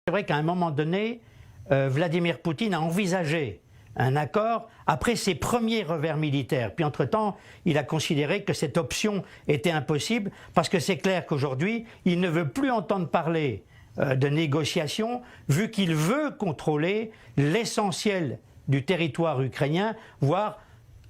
C'est vrai qu'à un moment donné, Vladimir Poutine a envisagé un accord après ses premiers revers militaires. Puis entre-temps, il a considéré que cette option était impossible parce que c'est clair qu'aujourd'hui, il ne veut plus entendre parler de négociations vu qu'il veut contrôler l'essentiel du territoire ukrainien, voire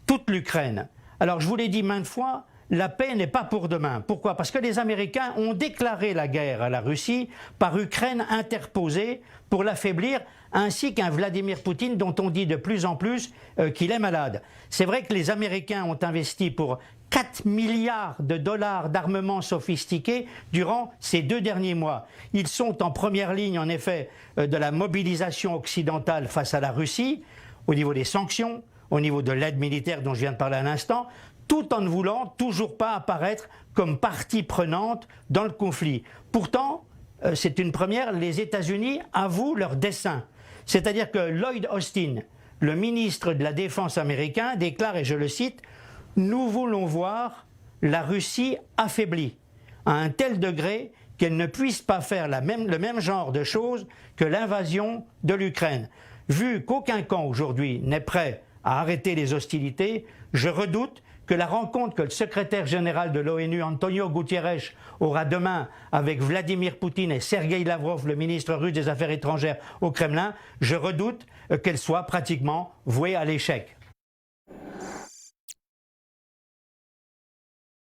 toute l'Ukraine. Alors je vous l'ai dit maintes fois, la paix n'est pas pour demain. Pourquoi? Parce que les Américains ont déclaré la guerre à la Russie par Ukraine interposée pour l'affaiblir, ainsi qu'un Vladimir Poutine dont on dit de plus en plus qu'il est malade. C'est vrai que les Américains ont investi pour 4 milliards de dollars d'armements sophistiqués durant ces 2 derniers mois. Ils sont en première ligne, en effet, de la mobilisation occidentale face à la Russie, au niveau des sanctions, au niveau de l'aide militaire dont je viens de parler à l'instant, tout en ne voulant toujours pas apparaître comme partie prenante dans le conflit. Pourtant, c'est une première, les États-Unis avouent leur dessein. C'est-à-dire que Lloyd Austin, le ministre de la Défense américain, déclare, et je le cite, « Nous voulons voir la Russie affaiblie à un tel degré qu'elle ne puisse pas faire le même genre de choses que l'invasion de l'Ukraine. » Vu qu'aucun camp aujourd'hui n'est prêt à arrêter les hostilités, je redoute que la rencontre que le secrétaire général de l'ONU, Antonio Guterres, aura demain avec Vladimir Poutine et Sergueï Lavrov, le ministre russe des Affaires étrangères au Kremlin, je redoute qu'elle soit pratiquement vouée à l'échec.